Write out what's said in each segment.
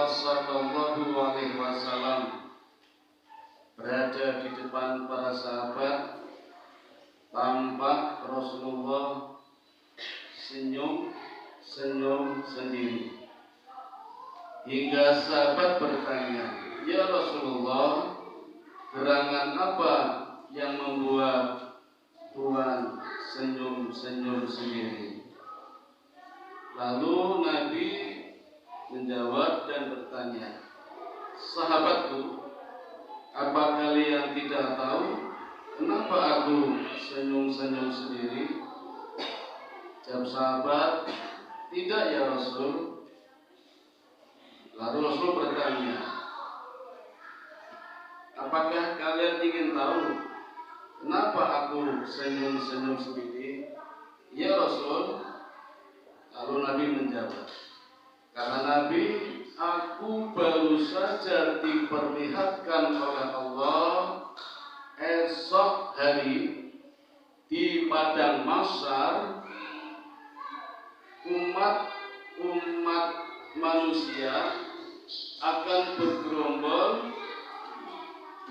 Sallallahu Alaihi Wasallam berada di depan para sahabat, tampak Rasulullah senyum sendiri. Hingga sahabat bertanya, "Ya Rasulullah, gerangan apa yang membuat Tuhan senyum sendiri?" Lalu Nabi menjawab dan bertanya, "Sahabatku, apa kalian tidak tahu kenapa aku senyum sendiri?" Jawab sahabat, "Tidak ya Rasul." Lalu Rasul bertanya, "Apakah kalian ingin tahu kenapa aku senyum sendiri?" "Ya Rasul." Lalu Nabi menjawab, "Karena Nabi, aku baru saja diperlihatkan oleh Allah esok hari di padang mahsyar umat manusia akan bergerombol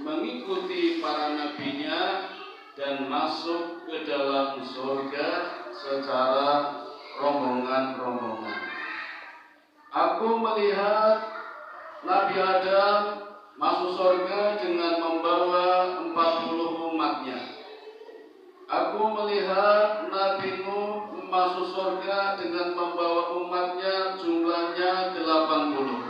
mengikuti para nabinya dan masuk ke dalam surga secara rombongan-rombongan. Aku melihat Nabi Adam masuk surga dengan membawa 40 umatnya. Aku melihat Nabi Nuh masuk surga dengan membawa umatnya, jumlahnya 80.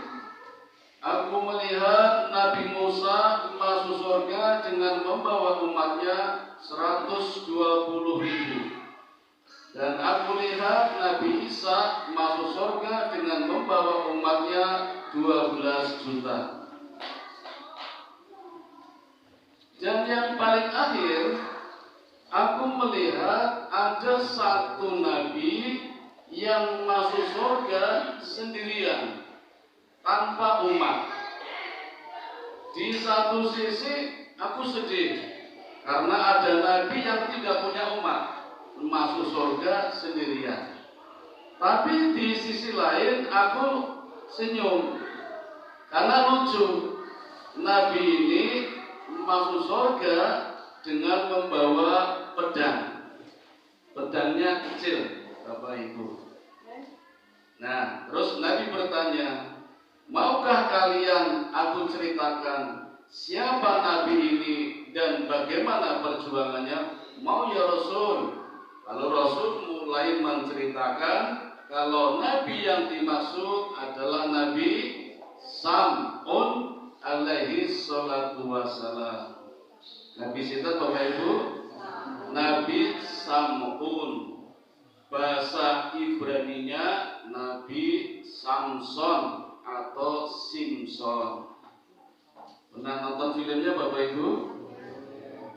Aku melihat Nabi Musa masuk surga dengan membawa umatnya 120.000. Dan aku lihat Nabi Isa masuk surga dengan membawa umatnya 12 juta. Dan yang paling akhir, aku melihat ada satu Nabi yang masuk surga sendirian, tanpa umat. Di satu sisi aku sedih, karena ada Nabi yang tidak punya umat, masuk surga sendirian. Tapi di sisi lain aku senyum, karena lucu. Nabi ini masuk surga dengan membawa pedang. Pedangnya kecil, Bapak Ibu. Nah, terus Nabi bertanya, "Maukah kalian aku ceritakan siapa Nabi ini dan bagaimana perjuangannya?" "Mau ya Rasul." Lalu Rasul mulai menceritakan kalau Nabi yang dimaksud adalah Nabi Sam'un alaihi salatu wassalam. Nabi sinten Bapak Ibu? Nabi Sam'un. Bahasa Ibraninya Nabi Samson atau Simpson. Pernah nonton filmnya Bapak Ibu?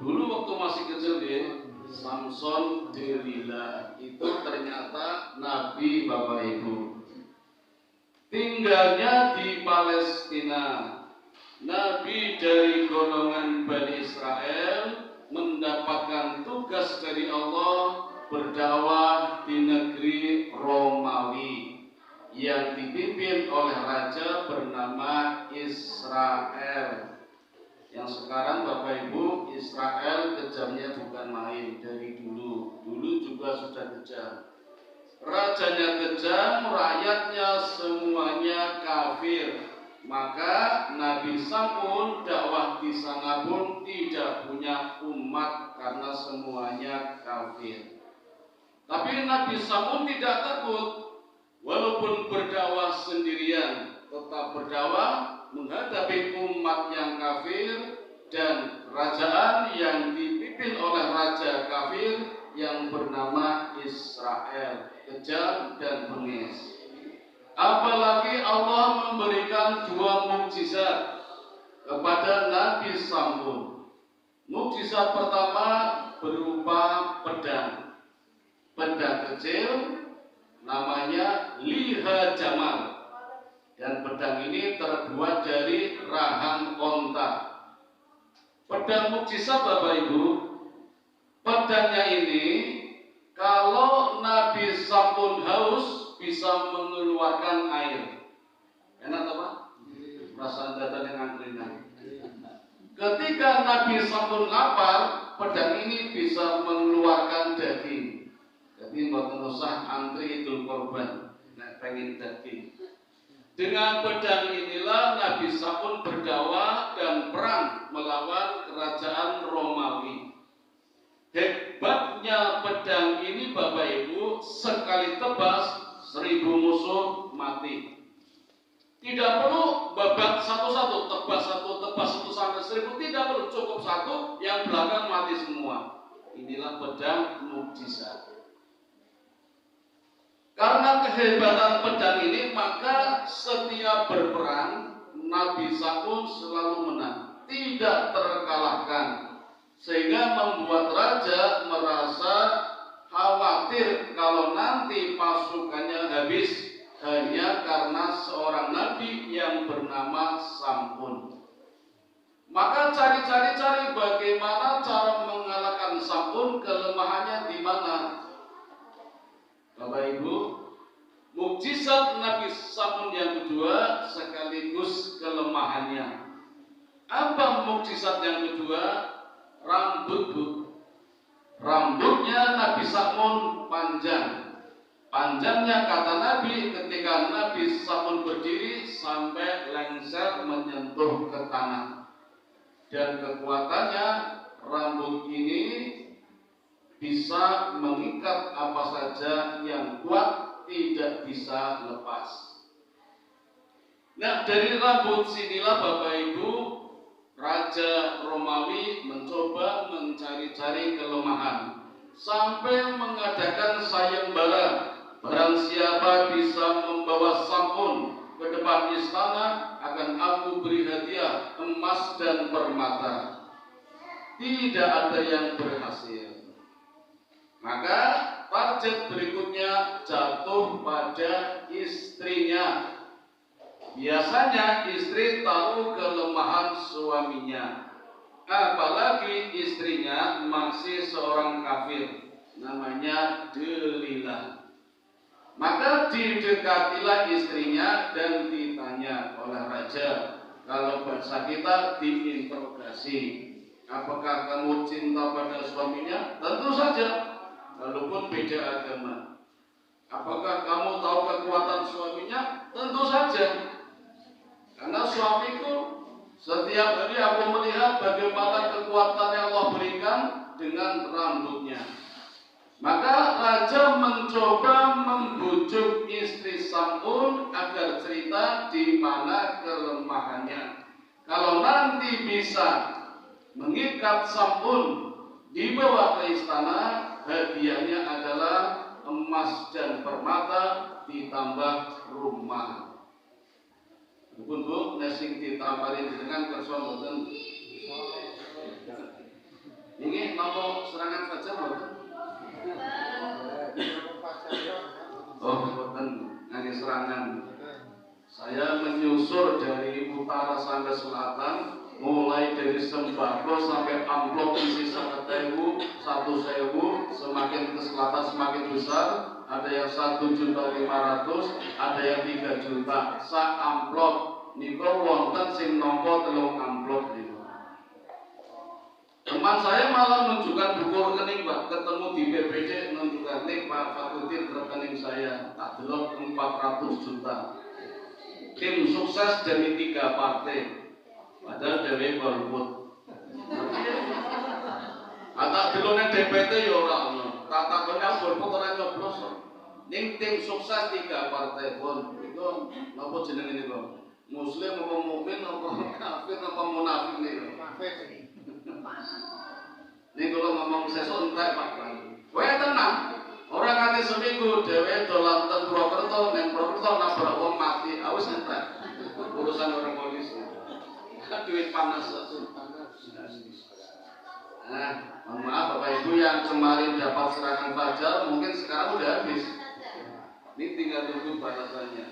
Dulu waktu masih kecil ya, Samson Delila itu ternyata Nabi Bapak Ibu. Tinggalnya di Palestina. Nabi dari golongan Bani Israel mendapatkan tugas dari Allah berdakwah di negeri Romawi yang dipimpin oleh raja bernama Israel. Yang sekarang Bapak Ibu, Israel kejamnya bukan main dari dulu. Dulu juga sudah kejam. Rajanya kejam, rakyatnya semuanya kafir. Maka Nabi Sam'un dakwah di sana pun tidak punya umat karena semuanya kafir. Tapi Nabi Sam'un tidak takut. Walaupun berdakwah sendirian, tetap berdakwah menghadapi umat yang kafir dan kerajaan yang dipimpin oleh raja kafir yang bernama Israel, kejam dan bengis. Apalagi Allah memberikan 2 mukjizat kepada Nabi Sam'un. Mukjizat pertama berupa pedang. Pedang kecil namanya liha jamal. Dan pedang ini terbuat dari rahang onta. Pedang mukjizat Bapak Ibu, pedangnya ini kalau Nabi Sam'un haus bisa mengeluarkan air. Enak apa? perasaan data dengan angkringan. Ketika Nabi sampun lapar, pedang ini bisa mengeluarkan daging. Jadi mboten usah antri Idul Korban nek pengen daging. Dengan pedang inilah Nabi sampun berdakwah dan perang melawan kerajaan Romawi. Hebatnya pedang ini Bapak Ibu, sekali tebas 1000 musuh mati. Tidak perlu babat satu-satu, tebas satu sampai 1000, tidak perlu, cukup satu, yang belakang mati semua. Inilah pedang mukjizat. Karena kehebatan pedang ini, maka setiap berperang Nabi sampun selalu menang, tidak terkalahkan. Sehingga membuat raja merasa khawatir kalau nanti pasukannya habis hanya karena seorang nabi yang bernama Sam'un. Maka cari bagaimana cara mengalahkan Sam'un, kelemahannya di mana? Bapak Ibu, mukjizat Nabi Sam'un yang kedua sekaligus kelemahannya. Apa mukjizat yang kedua? Rambutnya Nabi Sam'un panjang. Panjangnya kata Nabi ketika Nabi Sam'un berdiri sampai lengser menyentuh ke tanah. Dan kekuatannya, rambut ini bisa mengikat apa saja yang kuat, tidak bisa lepas. Nah, dari rambut sinilah Bapak Ibu, Raja Romawi mencoba mencari-cari kelemahan sampai mengadakan sayembara. Barang siapa bisa membawa Sam'un ke depan istana, akan aku beri hadiah emas dan permata. Tidak ada yang berhasil. Maka target berikutnya jatuh pada istrinya. Biasanya istri tahu kelemahan suaminya, apalagi istrinya masih seorang kafir, namanya Delilah. Maka didekatilah istrinya dan ditanya oleh raja. Kalau bahasa kita diinterogasi, apakah kamu cinta pada suaminya? Tentu saja, walaupun beda agama. Apakah kamu tahu kekuatan suaminya? Tentu saja. Karena suamiku, setiap hari aku melihat bagaimana kekuatan yang Allah berikan dengan rambutnya. Maka raja mencoba membujuk istri Sam'un agar cerita di mana kelemahannya. Kalau nanti bisa mengikat Sam'un dibawa ke istana, hadiahnya adalah emas dan permata ditambah rumah. Bu, nesing ditambahin dengan kerja mboten. Ini nopo serangan saja mboten? Oh, mboten ngene serangan. Saya menyusur dari utara sampai selatan, mulai dari sembako sampai amplop isi 1.000, semakin ke selatan semakin besar. Ada yang 1.500.000, ada yang 3 juta. Sak amplop niko wonten sing nampa 3 amplop niku. Teman saya malah menunjukkan buku rekening, Pak. Ketemu di BPD menunjukkan nih Pak Fakutin rekening saya tak delok 400 juta. Tim sukses dari 3 partai. Padahal dewe golput. Atak delone DPT ya ora ono. Tatakone golput ora nyoblos. Ning tim sukses 3 partai pun. Iku napa jenenge niku? Muslim apa mukmin apa kafir apa munafik niku? Ning kula ngomong sesuk entek Pak. Kowe tenang. Ora nganti seminggu dhewe dolan teng Purwokerto, ning Purwokerto nabrak wong mati. Awis entek. Urusan orang polisi. Duit panas. Nah, mohon maaf Bapak Ibu yang kemarin dapat serangan fajar, mungkin sekarang udah habis. Ini tinggal tunggu balasannya.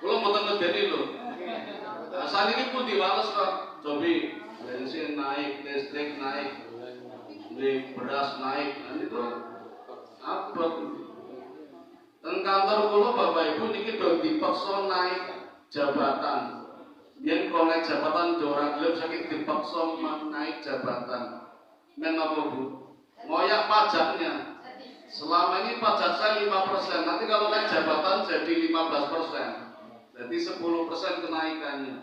Kalau mau ngedeni loh. Saat ini pun diwales kok. Cobi bensin naik, listrik naik, beras naik, nanti itu apa? Dan kantor kulo Bapak Ibu niki dong dipaksa naik jabatan. Yang konek jabatan dorang gelap sakit dipaksa naik jabatan. Menapa Bu? Ngoyak pajaknya. Selama ini pajak saya 5%, nanti kalau naik jabatan jadi 15%. Jadi 10% kenaikannya.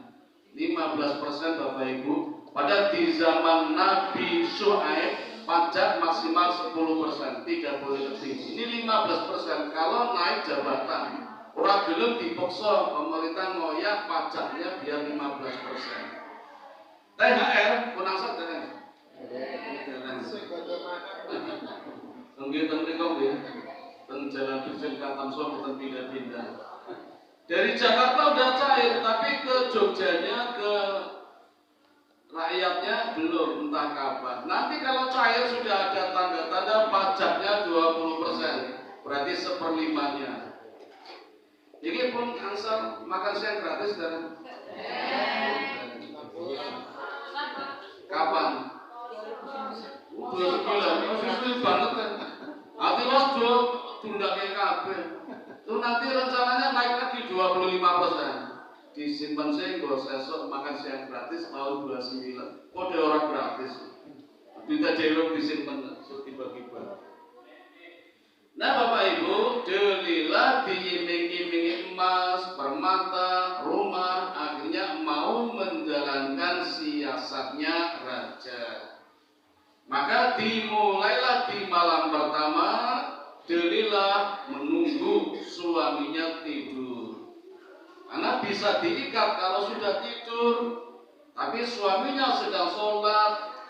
15% Bapak Ibu. Padahal di zaman Nabi Syuaib pajak maksimal 10%, tidak boleh lebih. Ini 15% kalau naik jabatan. Orang belum dipaksa pemerintah ngoyak pajaknya biar 15%. THR kunang sadar. Nggih teng mriku nggih. Teng Jalan Brigjen Katamso mboten pindah-pindah. Dari Jakarta udah cair, tapi ke Jogjanya, ke rakyatnya belum, entah kapan. Nanti kalau cair sudah ada tanda-tanda pajaknya 20%, berarti 1/5-nya. Ini pun angsal makan siang gratis dan kapan? Udah sebulan, sulit banget kan? Hati los tunda kayak kabel. Itu nanti rencananya naik lagi 25%. Disimpan sehingga sesok makan siang gratis tahun 29. Kode orang gratis. Duta jeruk disimpan tiba-tiba. Nah Bapak Ibu, delilah diiming-imingi emas, permata, rumah, akhirnya mau menjalankan siasatnya raja. Maka dimulailah di malam pertama, delilah menunggu suaminya tidur. Karena bisa diikat kalau sudah tidur, tapi suaminya sedang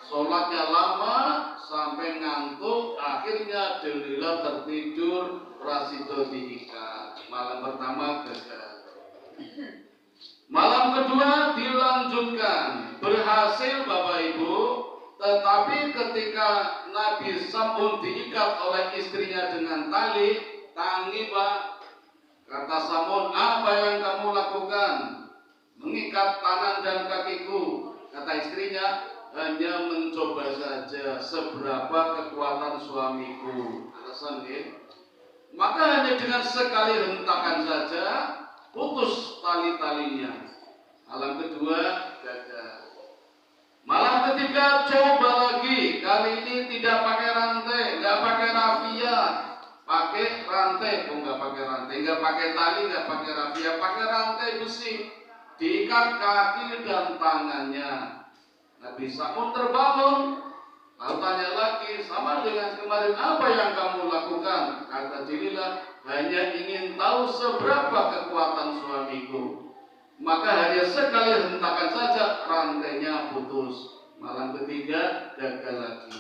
sholatnya lama sampai ngantuk, akhirnya delilah tertidur, rasido diikat. Malam pertama gagal. Malam kedua dilanjutkan, berhasil Bapak Ibu. Tetapi ketika Nabi Sam'un diikat oleh istrinya dengan tali, tangi Pak, kata Sam'un, apa yang kamu lakukan? Mengikat tangan dan kakiku. Kata istrinya, hanya mencoba saja seberapa kekuatan suamiku. Alasan ya. Maka hanya dengan sekali hentakan saja putus tali-talinya. Malam kedua gagal. Malam ketiga coba lagi. Kali ini tidak pakai rantai, nggak pakai rafia, pakai rantai. Nggak pakai rantai, nggak pakai tali, nggak pakai rafia, pakai rantai besi. Diikat kaki dan tangannya. Nabi Sam'un terbangun, lalu tanya lagi, sama dengan kemarin, apa yang kamu lakukan? Kata dirilah, hanya ingin tahu seberapa kekuatan suamiku. Maka hanya sekali hentakan saja rantainya putus. Malam ketiga gagal lagi.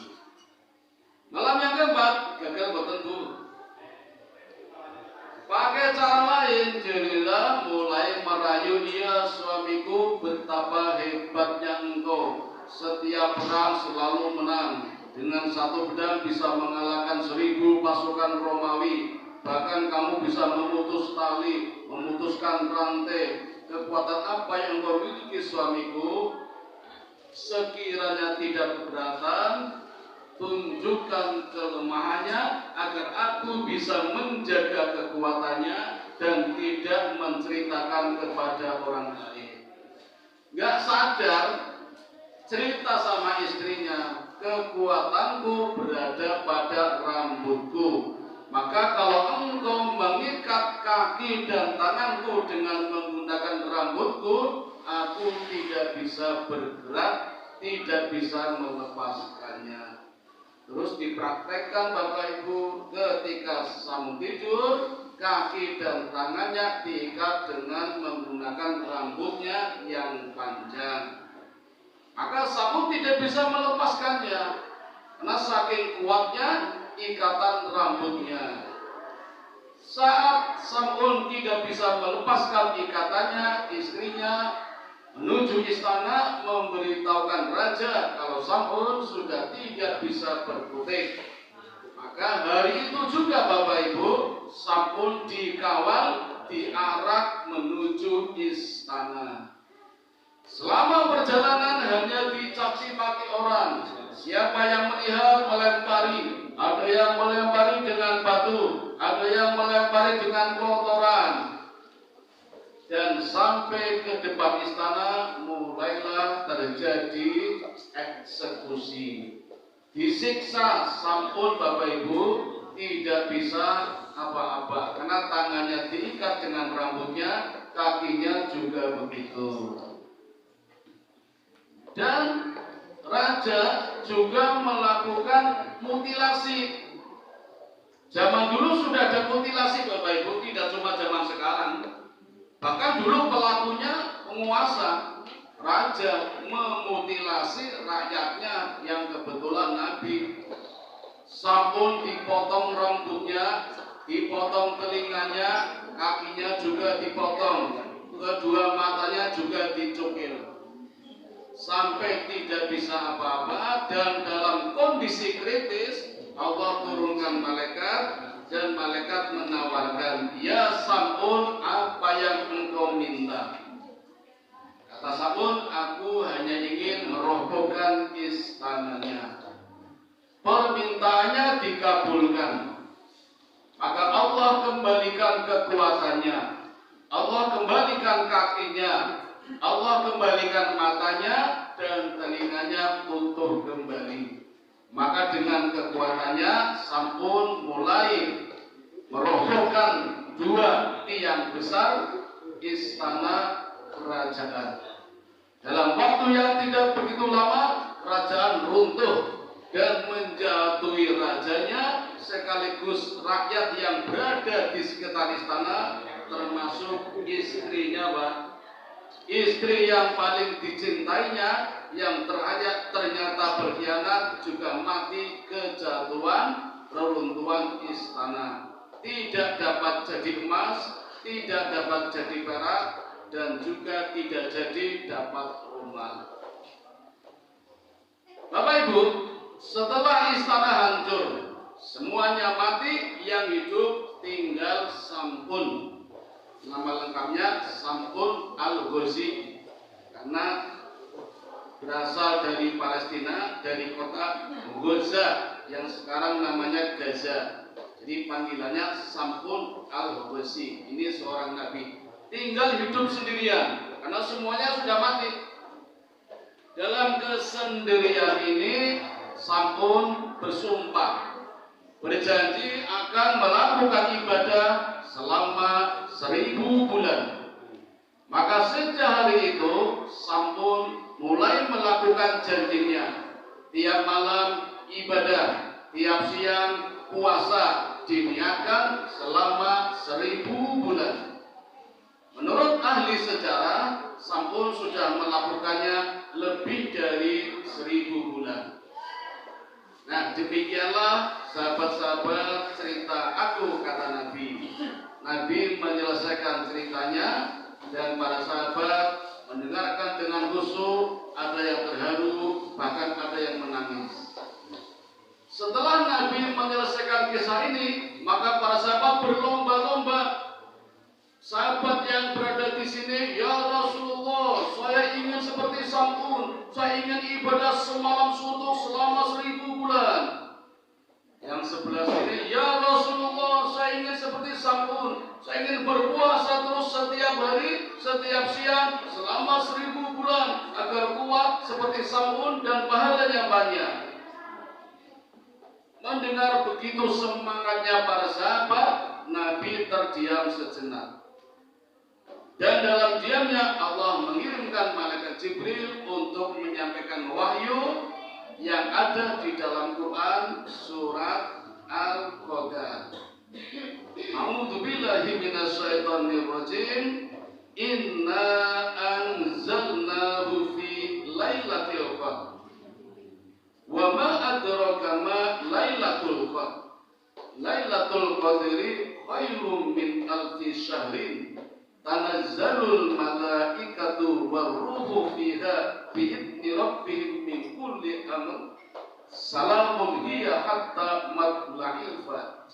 Malam yang keempat gagal bertentu. Pakai cara lain, jadilah mulai merayu dia, suamiku, betapa hebatnya engkau. Setiap perang selalu menang. Dengan satu pedang bisa mengalahkan 1000 pasukan Romawi. Bahkan kamu bisa memutus tali, memutuskan rantai. Kekuatan apa yang kau miliki suamiku? Sekiranya tidak keberatan, tunjukkan kelemahannya agar aku bisa menjaga kekuatannya dan tidak menceritakan kepada orang lain. Gak sadar, cerita sama istrinya, kekuatanku berada pada rambutku. Maka kalau engkau mengikat kaki dan tanganku dengan menggunakan rambutku, aku tidak bisa bergerak, tidak bisa melepaskannya. Terus dipraktekkan Bapak Ibu, ketika Sam'un tidur, kaki dan tangannya diikat dengan menggunakan rambutnya yang panjang. Maka Sam'un tidak bisa melepaskannya, karena saking kuatnya ikatan rambutnya. Saat Sam'un tidak bisa melepaskan ikatannya, istrinya menuju istana memberitahukan raja kalau Sam'un sudah tidak bisa berkutik. Maka hari itu juga Bapak Ibu, Sam'un dikawal, diarak menuju istana. Selama perjalanan hanya dicaci maki orang. Siapa yang melihat melempari, ada yang melempari dengan batu, ada yang melempari dengan kotoran. dan sampai ke depan istana mulailah terjadi eksekusi. Disiksa sampun Bapak Ibu, tidak bisa apa-apa karena tangannya diikat dengan rambutnya, kakinya juga begitu. Dan raja juga melakukan mutilasi. Zaman dulu sudah ada mutilasi Bapak Ibu, tidak cuma zaman sekarang. Bahkan dulu pelakunya penguasa, raja memutilasi rakyatnya yang kebetulan Nabi. Sampun dipotong rambutnya, dipotong telinganya, kakinya juga dipotong, kedua matanya juga dicukil. Sampai tidak bisa apa-apa, dan dalam kondisi kritis Allah turunkan malaikat, dan malaikat menawarkan, ya Sam'un, apa yang engkau minta? Kata Sam'un, aku hanya ingin merobohkan istananya. Permintaannya dikabulkan, maka Allah kembalikan kekuatannya, Allah kembalikan kakinya, Allah kembalikan matanya, dan telinganya utuh kembali. Maka dengan kekuatannya Sam'un mulai merobohkan dua tiang besar istana kerajaan. Dalam waktu yang tidak begitu lama, kerajaan runtuh dan menjatuhi rajanya, sekaligus rakyat yang berada di sekitar istana, termasuk istrinya, Pak. Istri yang paling dicintainya, yang ternyata berkhianat, juga mati kejatuhan reruntuhan istana. Tidak dapat jadi emas, tidak dapat jadi perak, dan juga tidak jadi dapat rumah. Bapak Ibu, setelah istana hancur, semuanya mati, yang hidup tinggal Sam'un. Nama lengkapnya Sam'un Al-Ghazi, karena berasal dari Palestina, dari kota Gaza yang sekarang namanya Gaza. Jadi panggilannya Sam'un Al-Ghazi. Ini seorang nabi, tinggal hidup sendirian karena semuanya sudah mati. Dalam kesendirian ini Sam'un bersumpah, berjanji akan melakukan ibadah selama 1000 bulan. Maka sejak hari itu Sam'un mulai melakukan janjinya. Tiap malam ibadah, tiap siang puasa, diniatkan selama 1000 bulan. Menurut ahli sejarah, Sam'un sudah melakukannya lebih dari 1000 bulan. Nah, demikianlah sahabat-sahabat cerita aku, kata Nabi. Nabi menyelesaikan ceritanya, dan para sahabat mendengarkan dengan khusyuk, ada yang terharu, bahkan ada yang menangis. Setelah Nabi menyelesaikan kisah ini, maka para sahabat berlomba-lomba. Sahabat yang berada di sini, ya Rasulullah, saya ingin seperti Sam'un, saya ingin ibadah semalam suntuk selama 1000 bulan. Yang sebelah sini, ya Rasulullah, saya ingin seperti Sam'un, saya ingin berpuasa terus setiap hari, setiap siang selama 1000 bulan agar kuat seperti Sam'un dan pahalanya banyak. Mendengar begitu semangatnya para sahabat, Nabi terdiam sejenak. Dan dalam diamnya Allah mengirimkan malaikat Jibril untuk menyampaikan wahyu yang ada di dalam Quran surat Al-Qadar. A'udzu billahi minasyaitonir rajim. Inna anzalnahu fi lailatul qadar. Wa ma adraka ma lailatul qadar. Lailatul qadri khairum min alfi syahrin. Tanazzalul malaikatu warruhu fiha bi'idni rabbihim min kulli amr. Salamun hiya hatta matla'il fajr.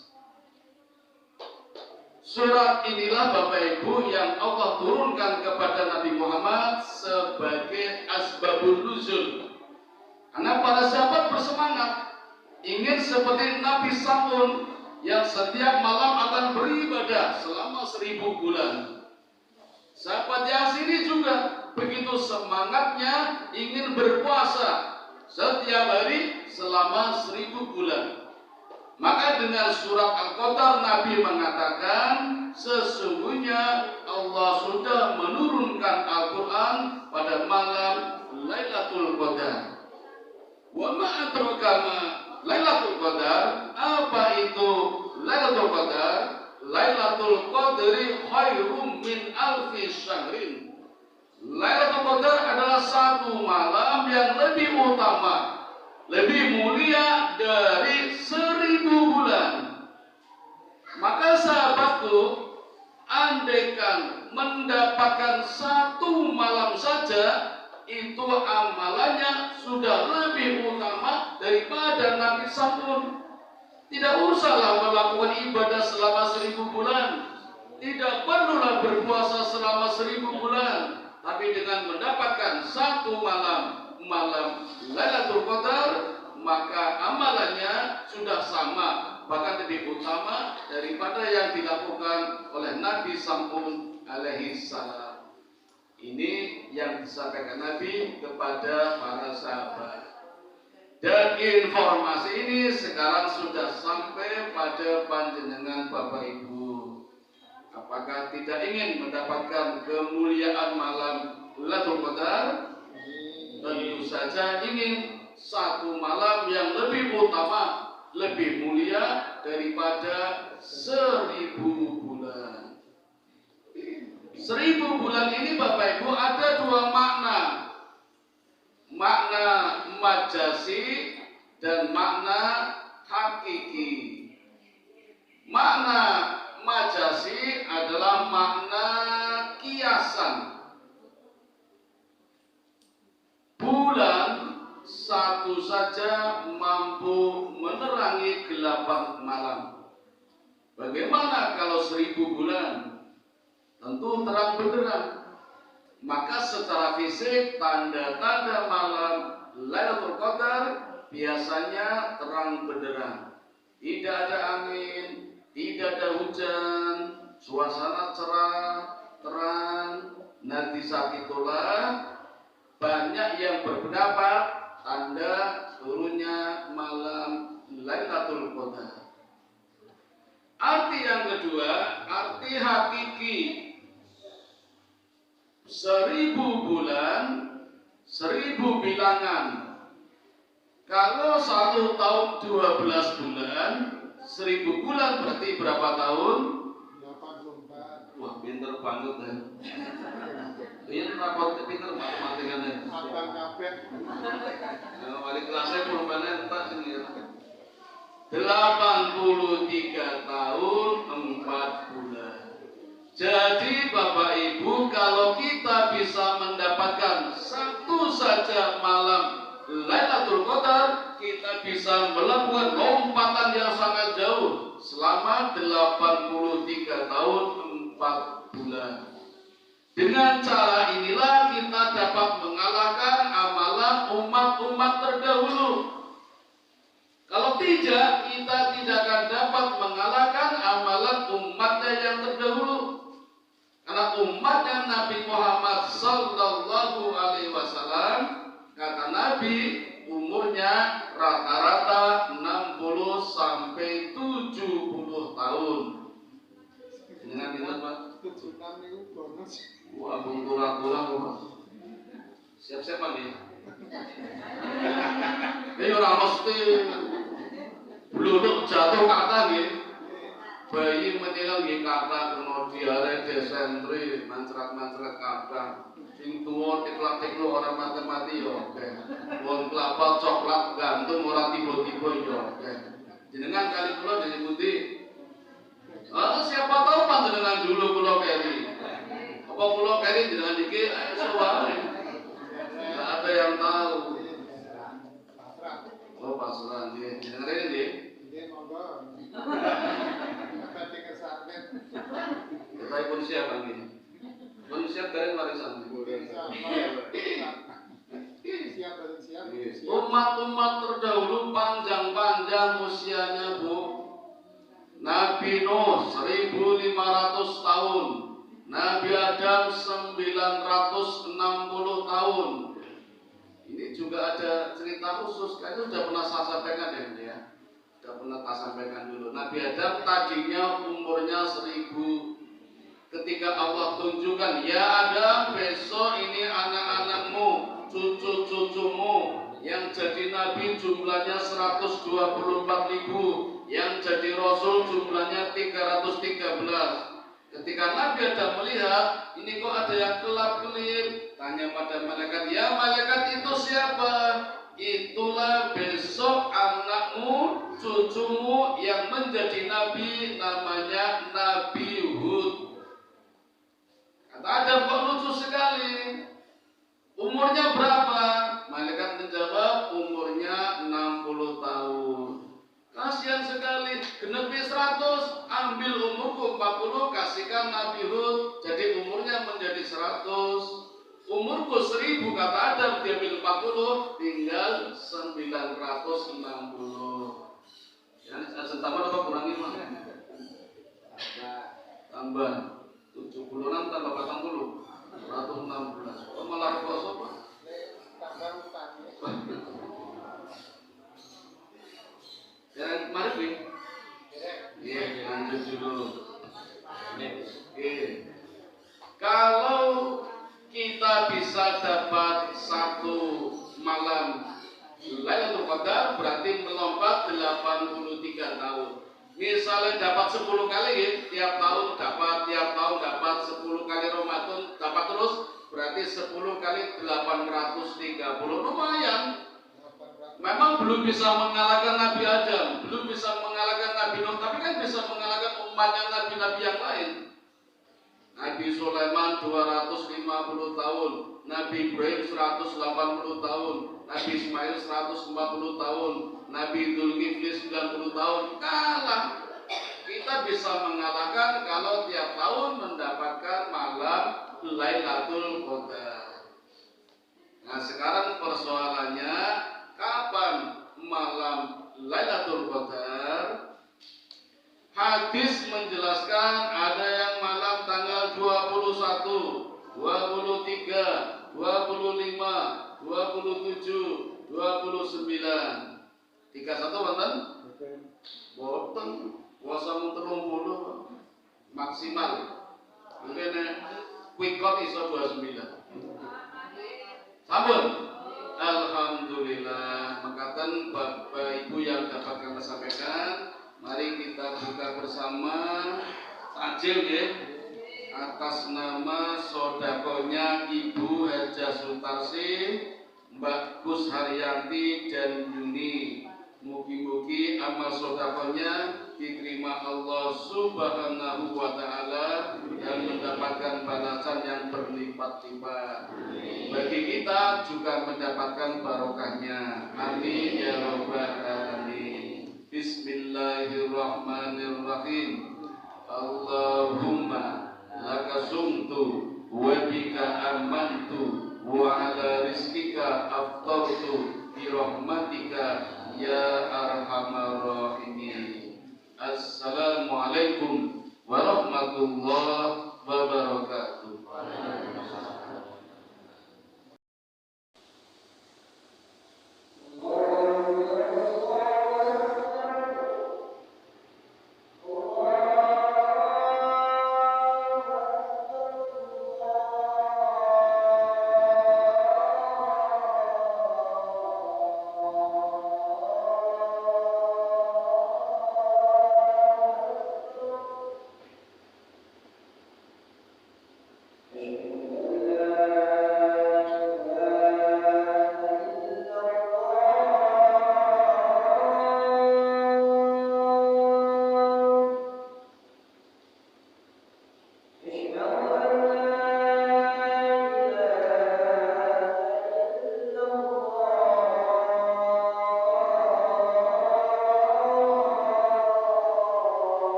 Surat inilah Bapak Ibu yang Allah turunkan kepada Nabi Muhammad sebagai asbabun nuzul. Karena para sahabat bersemangat ingin seperti Nabi Sam'un yang setiap malam akan beribadah selama 1000 bulan. Sahabat Yasir ini juga begitu semangatnya ingin berpuasa setiap hari selama 1000 bulan. Maka dengan surat Al-Qadar Nabi mengatakan sesungguhnya Allah sudah menurunkan Al-Quran pada malam Lailatul Qadar. Wa ma adraka ma Lailatul Qadar? Apa itu Lailatul Qadar? Lailatul Qadri khairum min alfi syahrin. Lailatul Qadar adalah satu malam yang lebih utama, lebih mulia dari 1000 bulan. Maka sahabatku, andaikan mendapatkan satu malam saja, itu amalannya sudah lebih utama daripada Nabi Sampun. Tidak usahlah melakukan ibadah selama 1000 bulan, tidak perlulah berpuasa selama 1000 bulan, tapi dengan mendapatkan satu malam Lailatul Qadar, maka amalannya sudah sama, bahkan lebih utama daripada yang dilakukan oleh Nabi Sampun alaihi salam. Ini yang disampaikan Nabi kepada para sahabat. Dan informasi ini sekarang sudah sampai pada panjenengan Bapak Ibu. Apakah tidak ingin mendapatkan kemuliaan malam Lailatul Qadar? Tentu saja ingin. Satu malam yang lebih utama, lebih mulia daripada 1000 bulan. 1000 bulan ini Bapak Ibu ada dua makna. Makna majasi dan makna hakiki. Makna majasi adalah makna kiasan. Bulan satu saja mampu menerangi gelapang malam. Bagaimana kalau 1000 bulan? Tentu terang benderang. Maka secara fisik tanda-tanda malam Lailatul Qadar biasanya terang benderang. Tidak ada angin, tidak ada hujan, suasana cerah, terang. Nanti saat itulah banyak yang berpendapat tanda turunnya malam Lailatul Qadar. Arti yang kedua, arti hakiki. 1000 bulan, 1000 bilangan. Kalau 1 tahun 12 bulan, 1000 bulan berarti berapa tahun? 84. Wah, pinter banget ya. Ini rapot pinter matematikanya. Abang kabeh. Wali kelasnya belum entak ini ya. 83 tahun 4 bulan. Jadi Bapak Ibu, kalau kita bisa mendapatkan satu saja malam Lailatul Qadar, kita bisa melakukan lompatan yang sangat jauh selama 83 tahun 4 bulan. Dengan cara inilah kita dapat mengalahkan amalan umat-umat terdahulu. Kalau tidak, kita tidak akan dapat mengalahkan amalan umatnya yang terdahulu. Karena umatnya Nabi Muhammad Sallallahu Alaihi Wasallam, kata Nabi, umurnya rata-rata 60 sampai 70 tahun. Dengan itu Pak? 76 itu bonus. Wah, bungkura-kura Pak. Siap-siap Pak nih. Ini orang mesti beluduk jatuh kata nih. Bayi meninggal nggih kata kena diare desentri mancrat-mancrat kata. Sing tuwa tiklak-tiklu ora mati-mati ya oke. Wong kelapa coklat gantung ora tiba-tiba ya oke. Jenengan kali kula disebuti. Siapa tahu panjenengan dulu kula keri. Apa kula keri jenengan iki sowane. Enggak ada yang tahu. Oh pasrah nggih. Jenengan rene nggih. Nggih monggo. Tadi kesarnet. Kita pun siap lagi. Pun siap dari warisan. Siap dan siap. Umat-umat terdahulu panjang-panjang usianya Bu. Nabi Nuh 1500 tahun. Nabi Adam 960 tahun. Ini juga ada cerita khusus. Kayaknya sudah pernah saya sampaikan ya. Sudah pernah saya sampaikan dulu. Nabi Adam tadinya umurnya 1000. Ketika Allah tunjukkan, ya Adam, besok ini anak-anakmu, cucu-cucumu yang jadi nabi jumlahnya 124.000, yang jadi rasul jumlahnya 313. Ketika Nabi Adam melihat, ini kok ada yang kelap-kelip, tanya pada malaikat, ya malaikat itu siapa? Itulah besok anakmu, cucumu yang menjadi nabi, namanya Nabi Hud. Kata Adam, kok lucu sekali. Umurnya berapa? Malaikat menjawab, umurnya 60 tahun. Kasihan sekali, genepi 100, ambil umurku 40, kasihkan Nabi Hud, jadi umurnya menjadi 100. Umurku 1000, kata Adam, diambil 40, tinggal 960. Ya, tambah atau kurangi mana? Tambah 70-an tambah 40, 116. Oh, malah kosong Pak. Tambah utang. Ya, mari Pi. Iya, lanjut dulu. Kalau kita bisa dapat satu malam Lailatul Qadar, berarti melompat 83 tahun. Misalnya dapat 10 kali ya, tiap tahun dapat 10 kali Ramadan dapat terus, berarti 10 kali 830, lumayan. Memang belum bisa mengalahkan Nabi Adam, belum bisa mengalahkan Nabi Nuh, tapi kan bisa mengalahkan umatnya nabi-nabi yang lain. Nabi Sulaiman 250 tahun, Nabi Ibrahim 180 tahun, Nabi Ismail 140 tahun, Nabi Dzulkifli 90 tahun. Kalah. Kita bisa mengalahkan kalau tiap tahun mendapatkan malam Lailatul Qadar. Nah, sekarang persoalannya, kapan malam Lailatul Qadar? Hadis menjelaskan ada yang malam tanggal 21, 23, 25, 27, 29. 31 wonten? Boten. Puasa mung 30 maksimal. Mungkin quick count iso 29. Sampun. Alhamdulillah. Makaten Bapak Ibu yang dapat kami sampaikan, mari kita buka bersama takjil ya, atas nama sodakonya Ibu Herja Sultarsi, Mbak Gus Haryanti dan Yuni. Mugi-mugi amal sodakonya diterima Allah Subhanahu wa Ta'ala dan mendapatkan balasan yang berlipat-lipat. Bagi kita juga mendapatkan barokahnya. Amin ya rabbal alamin. Bismillahirrahmanirrahim. Allahumma laka sumtu wa bika amantu wa ala rizkika aftartu bi rahmatika ya arhamar rahimin. Assalamualaikum warahmatullahi wabarakatuh.